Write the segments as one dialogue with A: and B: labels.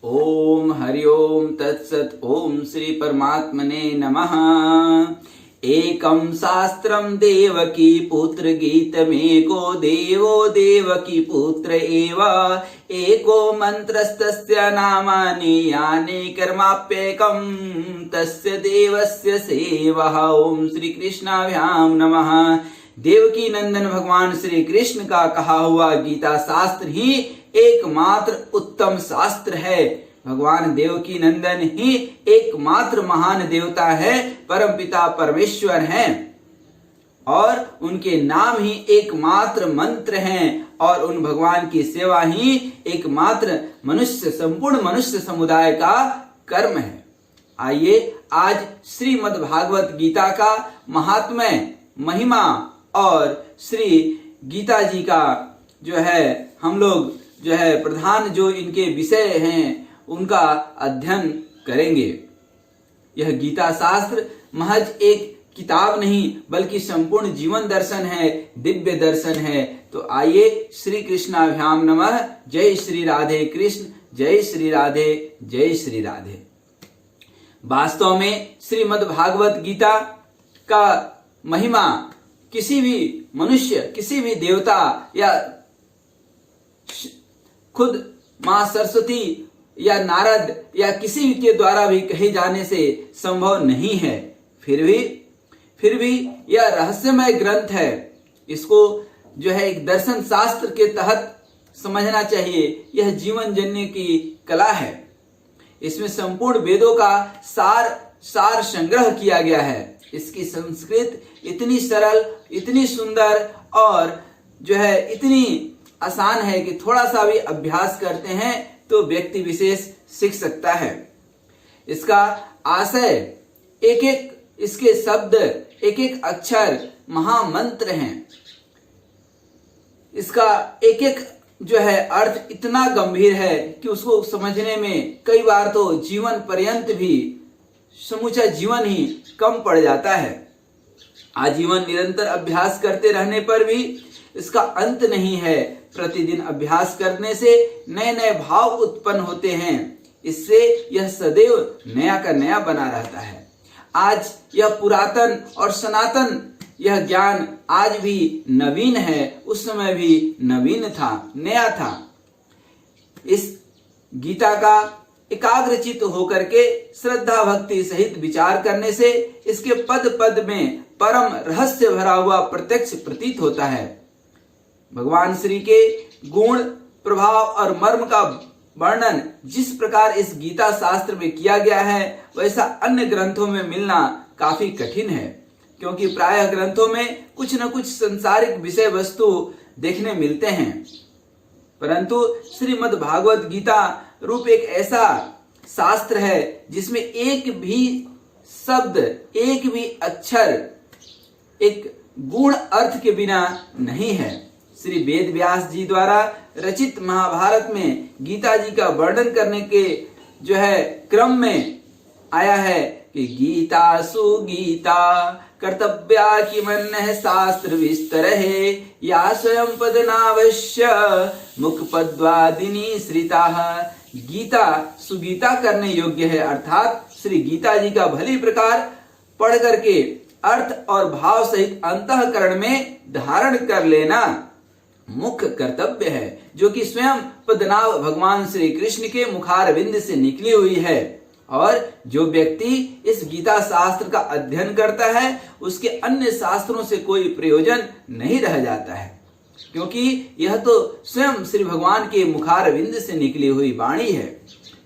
A: ओम हरि ओम तत्सत। ओम श्री परमात्मने नमः। एकं शास्त्रं देवकी पुत्र गीतमेको देवो देवकी पुत्र एव एको मंत्रस्तस्य नामानि यानि कर्माप्येकं तस्य देवस्य सेवः। ओम श्री कृष्णाभ्यां नमः। देवकी नंदन भगवान श्री कृष्ण का कहा हुआ गीता शास्त्र ही एकमात्र उत्तम शास्त्र है। भगवान देवकी नंदन ही एकमात्र महान देवता है, परमपिता परमेश्वर हैं और उनके नाम ही एकमात्र मंत्र हैं और उन भगवान की सेवा ही एकमात्र संपूर्ण मनुष्य समुदाय का कर्म है। आइए आज श्रीमद् भागवत गीता का महात्म्य, महिमा और श्री गीता जी का जो है हम लोग प्रधान जो इनके विषय हैं उनका अध्ययन करेंगे। यह गीता शास्त्र महज एक किताब नहीं बल्कि संपूर्ण जीवन दर्शन है, दिव्य दर्शन है। तो आइए श्री कृष्णाभ्याम नमः। जय श्री राधे कृष्ण, जय श्री राधे, जय श्री राधे। वास्तव में श्रीमद् भागवत गीता का महिमा किसी भी मनुष्य, किसी भी देवता या खुद मां सरस्वती या नारद या किसी के द्वारा भी कहे जाने से संभव नहीं है। फिर भी यह रहस्यमय ग्रंथ है। इसको जो है एक दर्शन शास्त्र के तहत समझना चाहिए। यह जीवन जीने की कला है। इसमें संपूर्ण वेदों का सार संग्रह किया गया है। इसकी संस्कृत इतनी सरल, इतनी सुंदर और जो है इतनी आसान है कि थोड़ा सा भी अभ्यास करते हैं तो व्यक्ति विशेष सीख सकता है। इसका आशय इसके शब्द, एक एक अक्षर महामंत्र हैं। इसका एक एक जो है अर्थ इतना गंभीर है कि उसको समझने में कई बार तो जीवन पर्यंत भी समूचा जीवन ही कम पड़ जाता है। आजीवन निरंतर अभ्यास करते रहने पर भी इसका अंत नहीं है। प्रतिदिन अभ्यास करने से नए नए भाव उत्पन्न होते हैं। इससे यह सदैव नया का नया बना रहता है। आज यह पुरातन और सनातन यह ज्ञान आज भी नवीन है, उस समय भी नवीन था, नया था। इस गीता का एकाग्रचित होकर के श्रद्धा भक्ति सहित विचार करने से इसके पद पद में परम रहस्य भरा हुआ प्रत्यक्ष प्रतीत होता है। भगवान श्री के गुण, प्रभाव और मर्म का वर्णन जिस प्रकार इस गीता शास्त्र में किया गया है वैसा अन्य ग्रंथों में मिलना काफी कठिन है, क्योंकि प्रायः ग्रंथों में कुछ न कुछ सांसारिक विषय वस्तु देखने मिलते हैं। परंतु श्रीमद् भागवत गीता रूप एक ऐसा शास्त्र है जिसमें एक भी शब्द, एक भी अक्षर एक गुण अर्थ के बिना नहीं है। श्री वेद व्यास जी द्वारा रचित महाभारत में गीता जी का वर्णन करने के जो है क्रम में आया है कि गीता सुगीता कर्तव्या किमन्यः शास्त्र विस्तर है या स्वयं पदनावश्य मुख पद्वादिनी श्रिता। गीता सुगीता करने योग्य है, अर्थात श्री गीता जी का भली प्रकार पढ़ करके अर्थ और भाव सहित अंतःकरण में धारण कर लेना मुख्य कर्तव्य है, जो कि स्वयं पद्मनाभ भगवान श्री कृष्ण के मुखारविंद से निकली हुई है। और जो व्यक्ति इस गीता शास्त्र का अध्ययन करता है उसके अन्य शास्त्रों से कोई प्रयोजन नहीं रह जाता है, क्योंकि यह तो स्वयं श्री भगवान के मुखारविंद से निकली हुई वाणी है।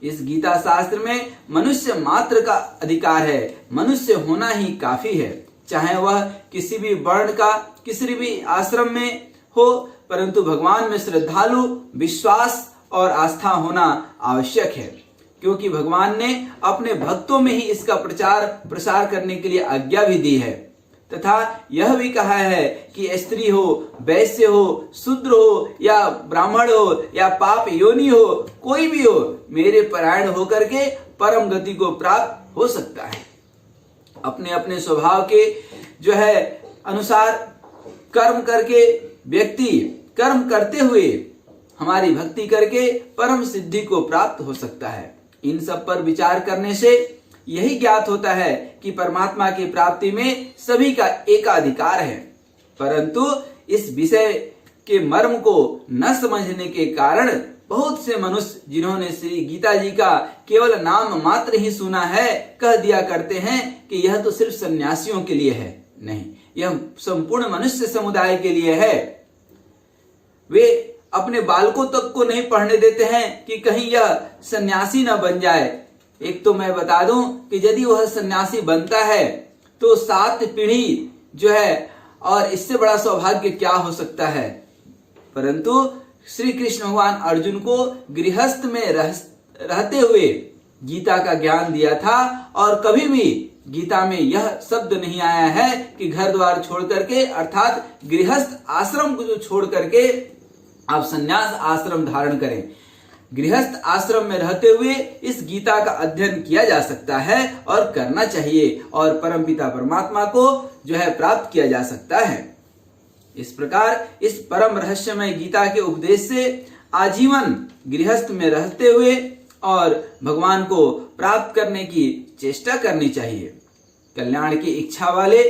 A: इस गीता शास्त्र में मनुष्य मात्र का अधिकार है। मनुष्य होना ही काफी है, चाहे वह किसी भी वर्ण का, किसी भी आश्रम में हो, परंतु भगवान में श्रद्धालु, विश्वास और आस्था होना आवश्यक है, क्योंकि भगवान ने अपने भक्तों में ही इसका प्रचार प्रसार करने के लिए आज्ञा भी दी है। तथा यह भी कहा है कि स्त्री हो, वैश्य हो, शूद्र हो या ब्राह्मण हो या पाप योनि हो, कोई भी हो, मेरे परायण होकर के परम गति को प्राप्त हो सकता है। अपने अपने स्वभाव के जो है अनुसार कर्म करके व्यक्ति कर्म करते हुए हमारी भक्ति करके परम सिद्धि को प्राप्त हो सकता है। इन सब पर विचार करने से यही ज्ञात होता है कि परमात्मा की प्राप्ति में सभी का एकाधिकार है, परंतु इस विषय के मर्म को न समझने के कारण बहुत से मनुष्य जिन्होंने श्री गीता जी का केवल नाम मात्र ही सुना है, कह दिया करते हैं कि यह तो सिर्फ सन्यासियों के लिए है। नहीं, यह संपूर्ण मनुष्य समुदाय के लिए है। वे अपने बालकों तक को नहीं पढ़ने देते हैं कि कहीं यह सन्यासी न बन जाए। एक तो मैं बता दूं कि यदि वह सन्यासी बनता है तो 7 पीढ़ी जो है, और इससे बड़ा सौभाग्य क्या हो सकता है। परंतु श्री कृष्ण भगवान अर्जुन को गृहस्थ में रहते हुए गीता का ज्ञान दिया था, और कभी भी गीता में यह शब्द नहीं आया है कि घर द्वार छोड़ करके, अर्थात गृहस्थ आश्रम को छोड़ करके आप संन्यास आश्रम धारण करें। गृहस्थ आश्रम में रहते हुए इस गीता का अध्ययन किया जा सकता है और करना चाहिए, और परमपिता परमात्मा को जो है प्राप्त किया जा सकता है। इस प्रकार इस परम रहस्यमय गीता के उपदेश से आजीवन गृहस्थ में रहते हुए और भगवान को प्राप्त करने की चेष्टा करनी चाहिए। कल्याण की इच्छा वाले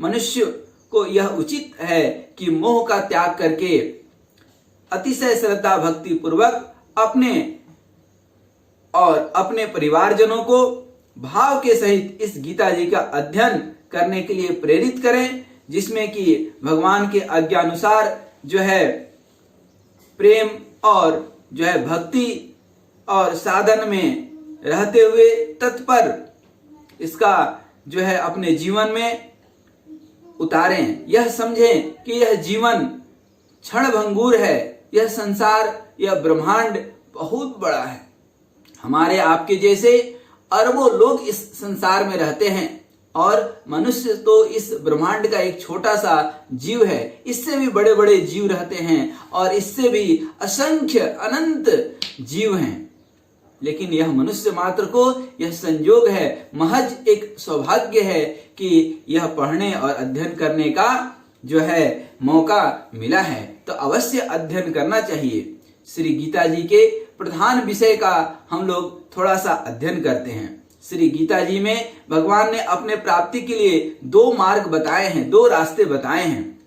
A: मनुष्य को यह उचित है कि मोह का त्याग करके अतिशय श्रद्धा भक्ति पूर्वक अपने और अपने परिवारजनों को भाव के सहित इस गीता जी का अध्ययन करने के लिए प्रेरित करें, जिसमें कि भगवान के आज्ञानुसार जो है प्रेम और जो है भक्ति और साधन में रहते हुए तत्पर इसका जो है अपने जीवन में उतारें। यह समझें कि यह जीवन क्षण भंगुर है, यह संसार, यह ब्रह्मांड बहुत बड़ा है। हमारे आपके जैसे अरबों लोग इस संसार में रहते हैं, और मनुष्य तो इस ब्रह्मांड का एक छोटा सा जीव है। इससे भी बड़े बड़े जीव रहते हैं, और इससे भी असंख्य अनंत जीव हैं। लेकिन यह मनुष्य मात्र को यह संयोग है, महज एक सौभाग्य है कि यह पढ़ने और अध्ययन करने का जो है मौका मिला है, तो अवश्य अध्ययन करना चाहिए। श्री गीता जी के प्रधान विषय का हम लोग थोड़ा सा अध्ययन करते हैं। श्री गीता जी में भगवान ने अपने प्राप्ति के लिए 2 मार्ग बताए हैं, 2 रास्ते बताए हैं।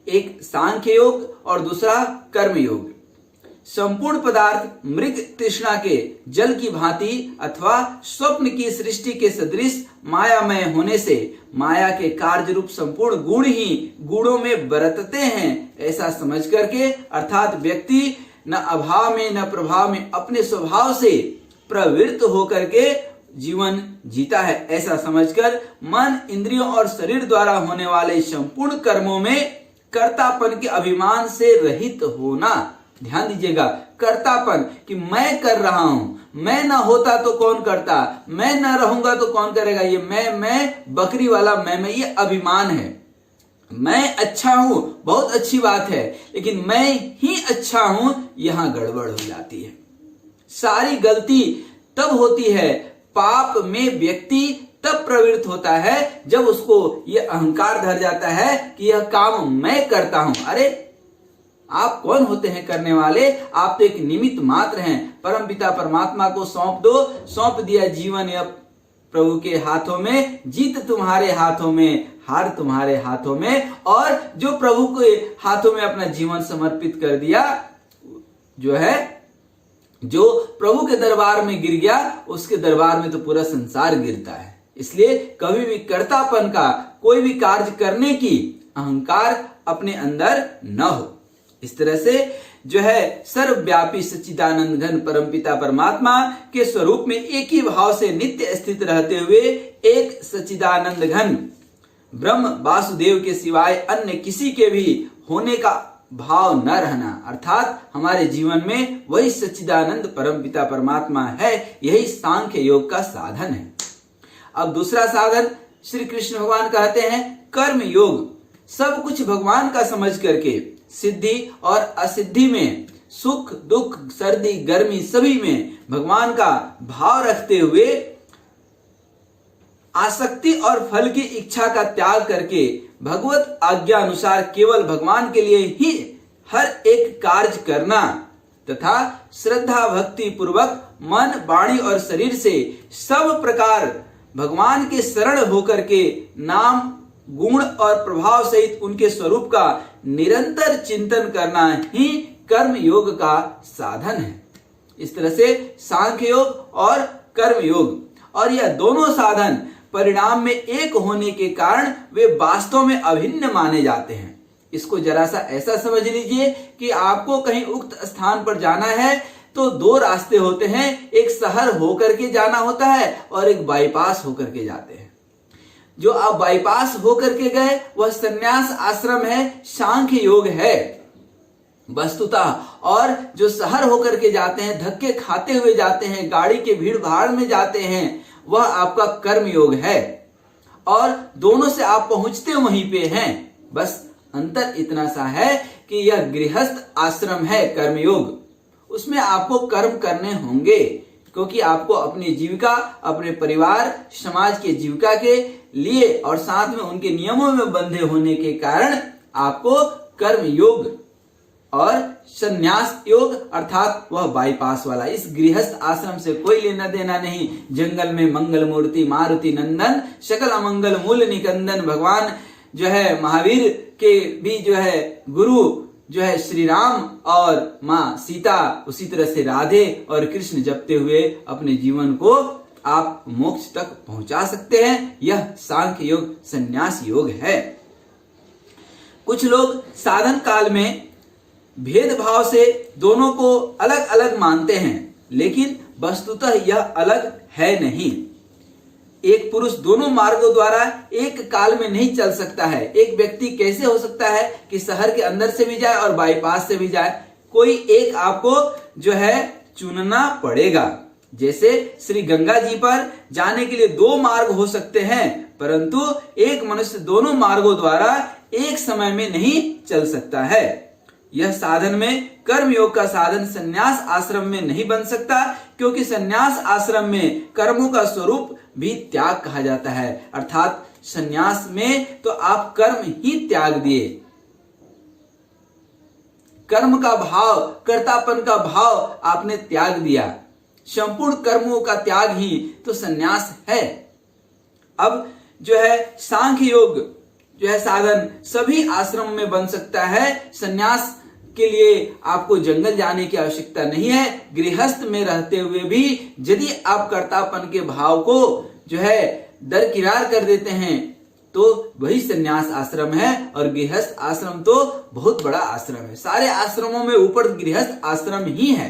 A: एक सांख्य योग और दूसरा कर्म योग। संपूर्ण पदार्थ मृग तृष्णा के जल की भांति अथवा स्वप्न की सृष्टि के सदृश मायामय होने से माया के कार्य रूप संपूर्ण गुण ही गुणों में बरतते हैं, ऐसा समझ करके, अर्थात व्यक्ति न अभाव में न प्रभाव में अपने स्वभाव से प्रवृत्त होकर के जीवन जीता है, ऐसा समझकर मन, इंद्रियों और शरीर द्वारा होने वाले संपूर्ण कर्मों में कर्तापन के अभिमान से रहित होना। ध्यान दीजिएगा, कर्तापन कि मैं कर रहा हूं, मैं ना होता तो कौन करता, मैं ना रहूंगा तो कौन करेगा। ये मैं बकरी वाला मैं ये अभिमान है। मैं अच्छा हूं, बहुत अच्छी बात है, लेकिन मैं ही अच्छा हूं, यहां गड़बड़ हो जाती है। सारी गलती तब होती है, पाप में व्यक्ति तब प्रवृत्त होता है जब उसको यह अहंकार धर जाता है कि यह काम मैं करता हूं। अरे आप कौन होते हैं करने वाले, आप तो एक निमित्त मात्र हैं। परम पिता परमात्मा को सौंप दो, सौंप दिया जीवन या प्रभु के हाथों में, जीत तुम्हारे हाथों में, हार तुम्हारे हाथों में। और जो प्रभु के हाथों में अपना जीवन समर्पित कर दिया, जो है जो प्रभु के दरबार में गिर गया, उसके दरबार में तो पूरा संसार गिरता है। इसलिए कभी भी कर्तापन का, कोई भी कार्य करने की अहंकार अपने अंदर न हो। इस तरह से जो है सर्वव्यापी सच्चिदानंद घन परमपिता परमात्मा के स्वरूप में एक ही भाव से नित्य स्थित रहते हुए एक सच्चिदानंद घन ब्रह्म वासुदेव के सिवाय अन्य किसी के भी होने का भाव न रहना, अर्थात हमारे जीवन में वही सच्चिदानंद परमपिता परमात्मा है। यही सांख्य योग का साधन है। अब दूसरा साधन श्री कृष्ण भगवान कहते हैं कर्म योग। सब कुछ भगवान का समझ करके सिद्धि और असिद्धि में, सुख दुख सर्दी गर्मी सभी में भगवान का भाव रखते हुए आसक्ति और फल की इच्छा का त्याग करके भगवत आज्ञा अनुसार केवल भगवान के लिए ही हर एक कार्य करना, तथा श्रद्धा भक्ति पूर्वक मन, वाणी और शरीर से सब प्रकार भगवान के शरण होकर के नाम, गुण और प्रभाव सहित उनके स्वरूप का निरंतर चिंतन करना ही कर्म योग का साधन है। इस तरह से सांख्य योग और कर्म योग, और यह दोनों साधन परिणाम में एक होने के कारण वे वास्तव में अभिन्न माने जाते हैं। इसको जरा सा ऐसा समझ लीजिए कि आपको कहीं उक्त स्थान पर जाना है तो दो रास्ते होते हैं, एक शहर होकर के जाना होता है और एक बाईपास होकर के जाते हैं। जो आप बाईपास होकर के गए वह संन्यास आश्रम है, सांख्य योग है वस्तुतः, और जो शहर होकर के जाते हैं, धक्के खाते हुए जाते हैं, गाड़ी के भीड़ भाड़ में जाते हैं, वह आपका कर्म योग है। और दोनों से आप पहुंचते वहीं पे हैं, बस अंतर इतना सा है कि यह गृहस्थ आश्रम है कर्मयोग, उसमें आपको कर्म करने होंगे क्योंकि आपको अपनी जीविका, अपने परिवार, समाज के जीविका के लिए और साथ में उनके नियमों में बंधे होने के कारण आपको कर्म योग और संन्यास योग अर्थात वह बाईपास वाला, इस गृहस्थ आश्रम से कोई लेना देना नहीं। जंगल में मंगल मूर्ति मारुति नंदन, सकल अमंगल मूल निकंदन, भगवान जो है महावीर के भी जो है गुरु जो है श्री राम और माँ सीता, उसी तरह से राधे और कृष्ण जपते हुए अपने जीवन को आप मोक्ष तक पहुंचा सकते हैं। यह सांख्य योग संन्यास योग है। कुछ लोग साधन काल में भेदभाव से दोनों को अलग अलग मानते हैं, लेकिन वस्तुतः यह अलग है नहीं। एक पुरुष दोनों मार्गों द्वारा एक काल में नहीं चल सकता है। एक व्यक्ति कैसे हो सकता है कि शहर के अंदर से भी जाए और बाईपास से भी जाए? कोई एक आपको जो है चुनना पड़ेगा। जैसे श्री गंगा जी पर जाने के लिए दो मार्ग हो सकते हैं, परंतु एक मनुष्य दोनों मार्गों द्वारा एक समय में नहीं चल सकता है। यह साधन में कर्म योग का साधन संन्यास आश्रम में नहीं बन सकता, क्योंकि संन्यास आश्रम में कर्मों का स्वरूप भी त्याग कहा जाता है। अर्थात संन्यास में तो आप कर्म ही त्याग दिए, कर्म का भाव, कर्तापन का भाव आपने त्याग दिया। संपूर्ण कर्मों का त्याग ही तो संन्यास है। अब जो है सांख्य योग जो है साधन सभी आश्रम में बन सकता है। संन्यास के लिए आपको जंगल जाने की आवश्यकता नहीं है। गृहस्थ में रहते हुए भी यदि आप कर्तापन के भाव को जो है दरकिनार कर देते हैं तो वही संन्यास आश्रम है। और गृहस्थ आश्रम तो बहुत बड़ा आश्रम है, सारे आश्रमों में ऊपर गृहस्थ आश्रम ही है।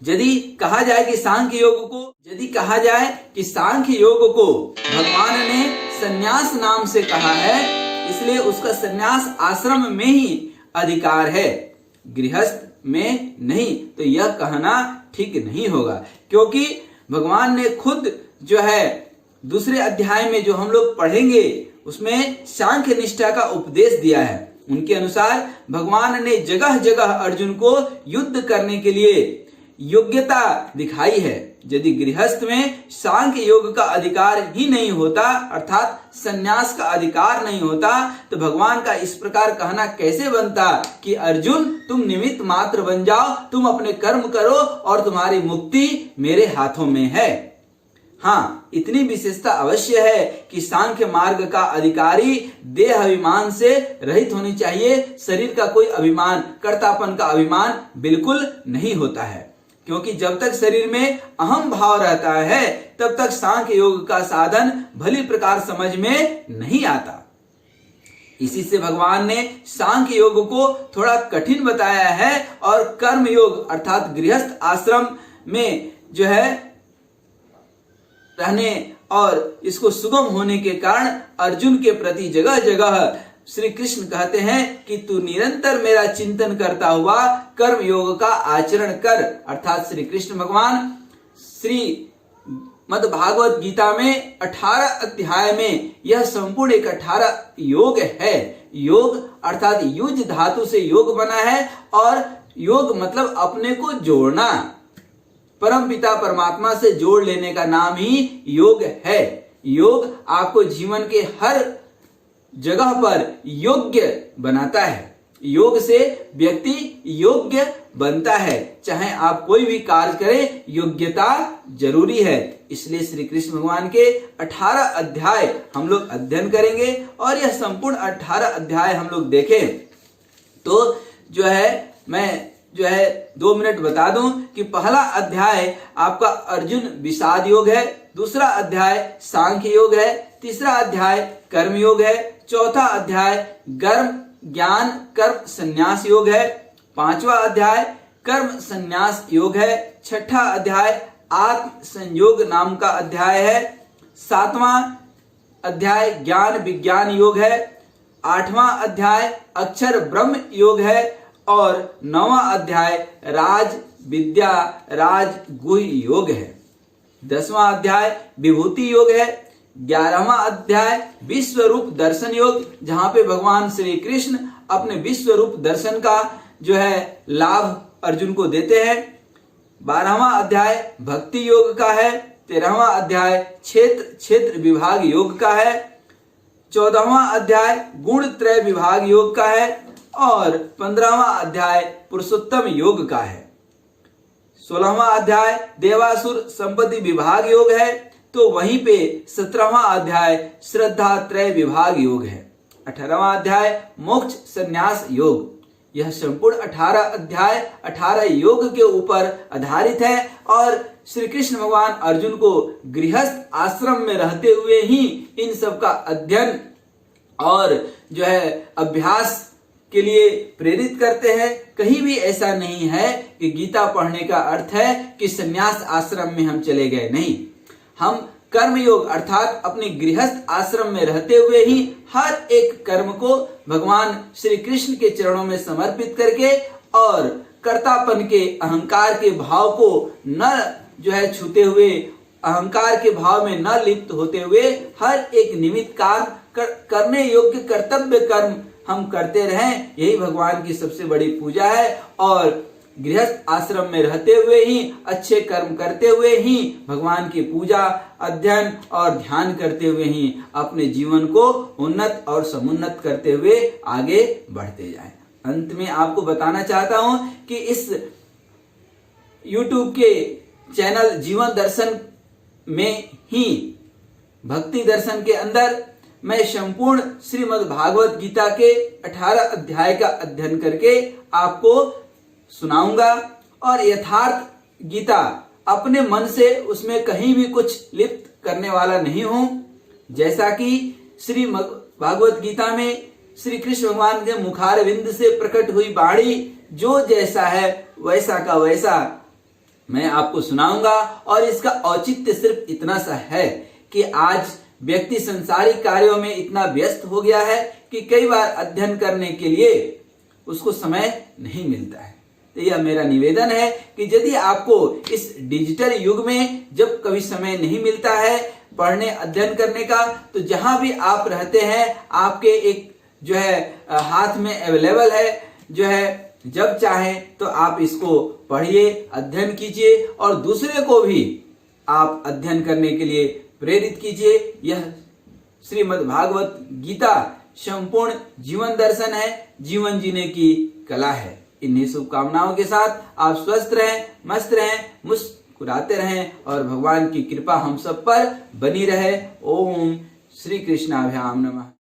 A: यदि कहा जाए कि सांख्य योग को भगवान ने संन्यास नाम से कहा है, इसलिए उसका संन्यास आश्रम में ही अधिकार है, गृहस्थ में नहीं, तो यह कहना ठीक नहीं होगा। क्योंकि भगवान ने खुद जो है दूसरे अध्याय में जो हम लोग पढ़ेंगे उसमें सांख्य निष्ठा का उपदेश दिया है। उनके अनुसार भगवान ने जगह जगह अर्जुन को युद्ध करने के लिए योग्यता दिखाई है। यदि गृहस्थ में सांख्य योग का अधिकार ही नहीं होता, अर्थात संन्यास का अधिकार नहीं होता, तो भगवान का इस प्रकार कहना कैसे बनता कि अर्जुन तुम निमित्त मात्र बन जाओ, तुम अपने कर्म करो और तुम्हारी मुक्ति मेरे हाथों में है। हाँ, इतनी विशेषता अवश्य है कि सांख्य मार्ग का अधिकारी देह अभिमान से रहित होनी चाहिए। शरीर का कोई अभिमान, कर्तापन का अभिमान बिल्कुल नहीं होता है, क्योंकि जब तक शरीर में अहम भाव रहता है तब तक सांख्य योग का साधन भली प्रकार समझ में नहीं आता। इसी से भगवान ने सांख्य योग को थोड़ा कठिन बताया है और कर्म योग अर्थात गृहस्थ आश्रम में जो है रहने और इसको सुगम होने के कारण अर्जुन के प्रति जगह जगह श्री कृष्ण कहते हैं कि तू निरंतर मेरा चिंतन करता हुआ कर्म योग का आचरण कर। अर्थात श्री कृष्ण भगवान श्री मद भागवत गीता में 18 अध्याय में यह संपूर्ण एक 18 योग है। योग अर्थात युज धातु से योग बना है और योग मतलब अपने को जोड़ना, परम पिता परमात्मा से जोड़ लेने का नाम ही योग है। योग आपको जीवन के हर जगह पर योग्य बनाता है। योग से व्यक्ति योग्य बनता है। चाहे आप कोई भी कार्य करें, योग्यता जरूरी है। इसलिए श्री कृष्ण भगवान के 18 अध्याय हम लोग अध्ययन करेंगे और यह संपूर्ण 18 अध्याय हम लोग देखें तो मैं 2 मिनट बता दूं कि पहला अध्याय आपका अर्जुन विषाद योग है, दूसरा अध्याय सांख्य योग है, तीसरा अध्याय कर्म योग है, चौथा अध्याय ज्ञान कर्म संन्यास योग है, पांचवा अध्याय कर्म संन्यास योग है, छठा अध्याय आत्म संयोग नाम का अध्याय है, सातवां अध्याय ज्ञान विज्ञान योग है, आठवां अध्याय अक्षर ब्रह्म योग है और 9वां अध्याय राज विद्या राज गुह्य योग है। 10वां अध्याय विभूति योग है। 11वां अध्याय विश्व रूप दर्शन योग, जहां पे भगवान श्री कृष्ण अपने विश्व रूप दर्शन का लाभ अर्जुन को देते हैं। 12वां अध्याय भक्ति योग का है। 13वां अध्याय क्षेत्र विभाग योग का है। 14वां अध्याय गुण त्रय विभाग योग का है और 15वां अध्याय पुरुषोत्तम योग का है। 16वां अध्याय देवासुर संपत्ति विभाग योग है, तो वहीं पे 17वां अध्याय श्रद्धा त्रय विभाग योग है। 18वां अध्याय मोक्ष संन्यास योग। यह संपूर्ण 18 अध्याय 18 योग के ऊपर आधारित है और श्री कृष्ण भगवान अर्जुन को गृहस्थ आश्रम में रहते हुए ही इन सब का अध्ययन और अभ्यास के लिए प्रेरित करते हैं। कहीं भी ऐसा नहीं है कि गीता पढ़ने का अर्थ है कि संन्यास आश्रम में हम चले गए। नहीं, हम कर्म योग अर्थात अपने गृहस्थ आश्रम में रहते हुए ही हर एक कर्म को भगवान श्री कृष्ण के चरणों में समर्पित करके और कर्तापन के अहंकार के भाव को न छूते हुए, अहंकार के भाव में न लिप्त होते हुए हर एक निमित्त काम करने योग्य कर्तव्य कर्म हम करते रहें। यही भगवान की सबसे बड़ी पूजा है और गृहस्थ आश्रम में रहते हुए ही अच्छे कर्म करते हुए ही भगवान की पूजा अध्ययन और ध्यान करते हुए ही अपने जीवन को उन्नत और समुन्नत करते हुए आगे बढ़ते जाएं। अंत में आपको बताना चाहता हूं कि इस YouTube के चैनल जीवन दर्शन में ही भक्ति दर्शन के अंदर मैं संपूर्ण श्रीमद् भागवत गीता के 18 अध्याय का अध्ययन करके आपको सुनाऊंगा और यथार्थ गीता अपने मन से उसमें कहीं भी कुछ लिप्त करने वाला नहीं हूं। जैसा कि श्रीमद् भागवत गीता में श्री कृष्ण भगवान के मुखारविंद से प्रकट हुई वाणी जो जैसा है वैसा का वैसा मैं आपको सुनाऊंगा। और इसका औचित्य सिर्फ इतना सा है कि आज व्यक्ति संसारिक कार्यों में इतना व्यस्त हो गया है कि कई बार अध्ययन करने के लिए उसको समय नहीं मिलता है। तो यह मेरा निवेदन है कि यदि आपको इस डिजिटल युग में जब कभी समय नहीं मिलता है पढ़ने अध्ययन करने का, तो जहां भी आप रहते हैं आपके एक हाथ में अवेलेबल है, जब चाहें तो आप इसको पढ़िए, अध्ययन कीजिए और दूसरे को भी आप अध्ययन करने के लिए प्रेरित कीजिए। यह श्रीमद् भागवत गीता संपूर्ण जीवन दर्शन है, जीवन जीने की कला है। इन्हीं शुभकामनाओं के साथ आप स्वस्थ रहें, मस्त रहें, मुस्कुराते रहें और भगवान की कृपा हम सब पर बनी रहे। ओम श्री कृष्णाभ्याम नमः।